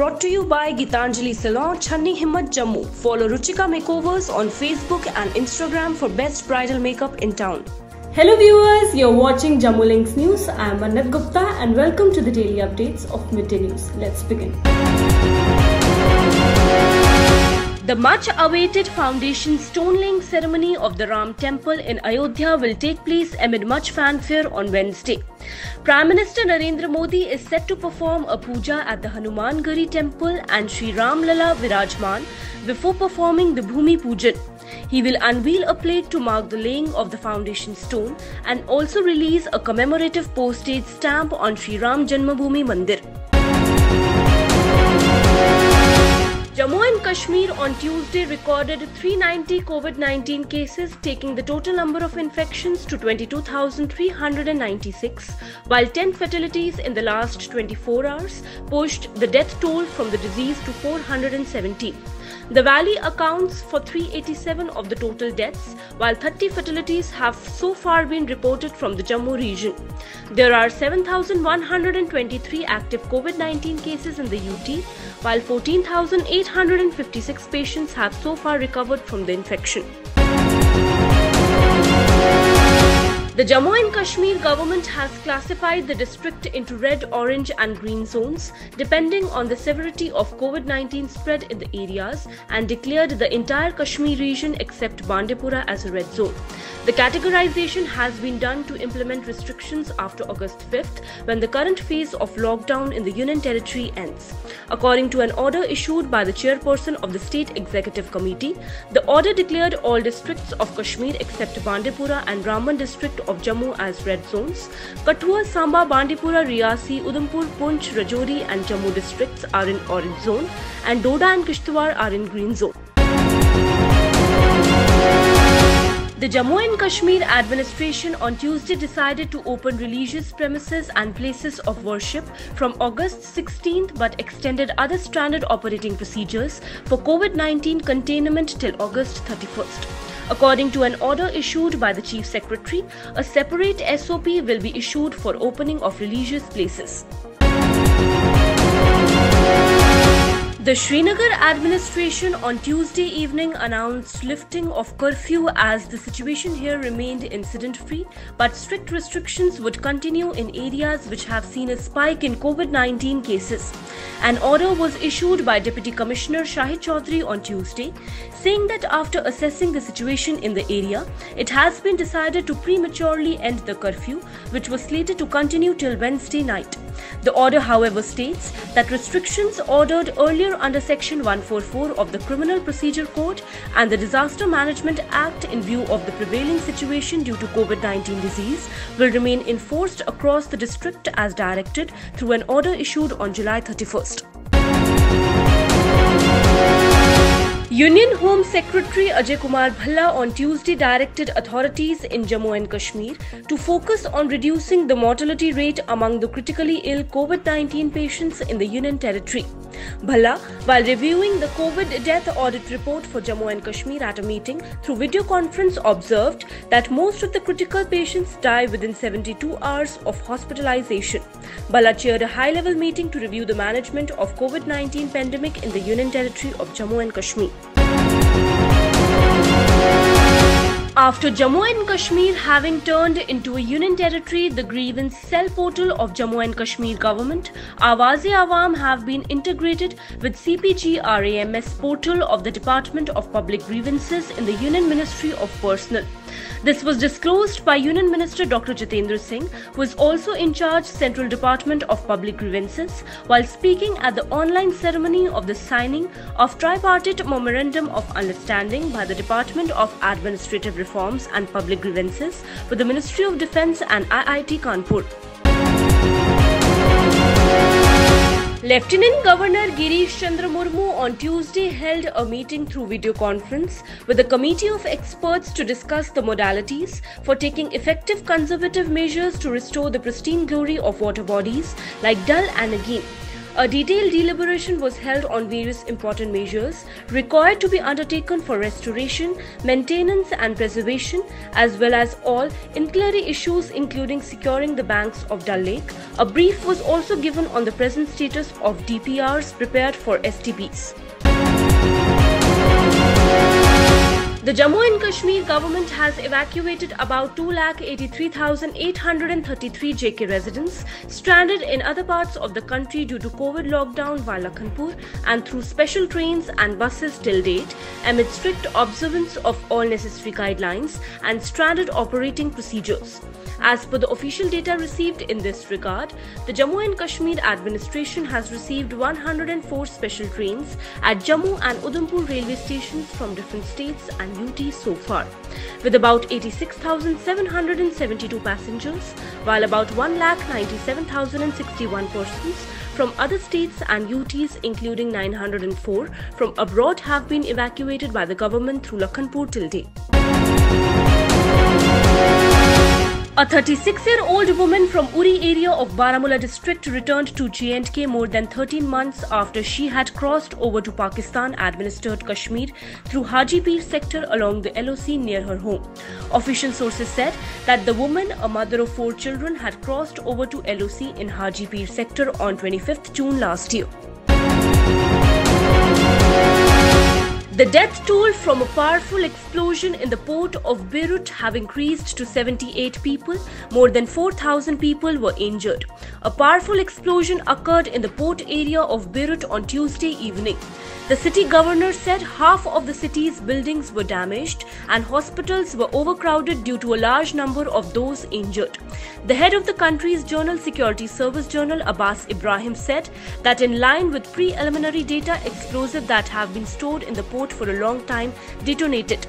brought to you by Gitanjali Salon, Channi Himmat, Jammu. Follow Ruchika Makeovers on Facebook and Instagram for best bridal makeup in town. Hello viewers, you're watching Jammu Links News. I am Mannat Gupta and welcome to the daily updates of Midday News. Let's begin. The much-awaited foundation stone-laying ceremony of the Ram Temple in Ayodhya will take place amid much fanfare on Wednesday. Prime Minister Narendra Modi is set to perform a puja at the Hanuman Gari Temple and Sri Ram Lala Virajman before performing the Bhumi Pujan. He will unveil a plate to mark the laying of the foundation stone and also release a commemorative postage stamp on Sri Ram Janmabhoomi Mandir. Jammu and Kashmir on Tuesday recorded 390 COVID-19 cases, taking the total number of infections to 22,396, while 10 fatalities in the last 24 hours pushed the death toll from the disease to 417. The valley accounts for 387 of the total deaths, while 30 fatalities have so far been reported from the Jammu region. There are 7,123 active COVID-19 cases in the UT, while 14,856 patients have so far recovered from the infection. The Jammu and Kashmir government has classified the district into red, orange and green zones depending on the severity of COVID-19 spread in the areas and declared the entire Kashmir region except Bandipora as a red zone. The categorization has been done to implement restrictions after August 5th when the current phase of lockdown in the Union Territory ends. According to an order issued by the chairperson of the State Executive Committee, the order declared all districts of Kashmir except Bandipora and Ramban district of Jammu as red zones. Kathua, Samba, Bandipora, Riyasi, Udhampur, Poonch, Rajouri and Jammu districts are in orange zone and Doda and Kishtwar are in green zone. The Jammu and Kashmir administration on Tuesday decided to open religious premises and places of worship from August 16th but extended other standard operating procedures for COVID-19 containment till August 31st. According to an order issued by the Chief Secretary, a separate SOP will be issued for opening of religious places. The Srinagar administration on Tuesday evening announced lifting of curfew as the situation here remained incident-free, but strict restrictions would continue in areas which have seen a spike in COVID-19 cases. An order was issued by Deputy Commissioner Shahid Chaudhary on Tuesday, saying that after assessing the situation in the area, it has been decided to prematurely end the curfew, which was slated to continue till Wednesday night. The order, however, states that restrictions ordered earlier under Section 144 of the Criminal Procedure Code and the Disaster Management Act in view of the prevailing situation due to COVID-19 disease will remain enforced across the district as directed through an order issued on July 31st. Union Home Secretary Ajay Kumar Bhalla on Tuesday directed authorities in Jammu and Kashmir to focus on reducing the mortality rate among the critically ill COVID-19 patients in the Union Territory. Bhalla, while reviewing the COVID death audit report for Jammu and Kashmir at a meeting through video conference, observed that most of the critical patients die within 72 hours of hospitalization. Bhalla chaired a high-level meeting to review the management of COVID-19 pandemic in the Union Territory of Jammu and Kashmir. After Jammu and Kashmir having turned into a union territory, the grievance cell portal of Jammu and Kashmir government, Awaz-e-Awam, have been integrated with CPG-RAMS portal of the Department of Public Grievances in the Union Ministry of Personnel. This was disclosed by Union Minister Dr. Jitendra Singh, who is also in charge Central Department of Public Grievances, while speaking at the online ceremony of the signing of Tripartite Memorandum of Understanding by the Department of Administrative Reforms and Public Grievances with the Ministry of Defence and IIT Kanpur. Lieutenant Governor Girish Chandra Murmu on Tuesday held a meeting through video conference with a committee of experts to discuss the modalities for taking effective conservative measures to restore the pristine glory of water bodies like Dal and Nagin. A detailed deliberation was held on various important measures required to be undertaken for restoration, maintenance and preservation, as well as all ancillary issues including securing the banks of Dal Lake. A brief was also given on the present status of DPRs prepared for STPs. The Jammu and Kashmir government has evacuated about 2,83,833 JK residents stranded in other parts of the country due to COVID lockdown via Lakhanpur and through special trains and buses till date, amid strict observance of all necessary guidelines and standard operating procedures. As per the official data received in this regard, the Jammu and Kashmir administration has received 104 special trains at Jammu and Udhampur railway stations from different states and UT so far, with about 86,772 passengers, while about 1,97,061 persons from other states and UTs, including 904 from abroad, have been evacuated by the government through Lakhanpur till date. A 36-year-old woman from Uri area of Baramulla district returned to J&K more than 13 months after she had crossed over to Pakistan-administered Kashmir through Hajipir sector along the LOC near her home. Official sources said that the woman, a mother of 4 children, had crossed over to LOC in Hajipir sector on 25th June last year. The death toll from a powerful explosion in the port of Beirut have increased to 78 people. More than 4,000 people were injured. A powerful explosion occurred in the port area of Beirut on Tuesday evening. The city governor said half of the city's buildings were damaged and hospitals were overcrowded due to a large number of those injured. The head of the country's General Security Service General Abbas Ibrahim said that in line with preliminary data, explosives that have been stored in the port for a long time detonated.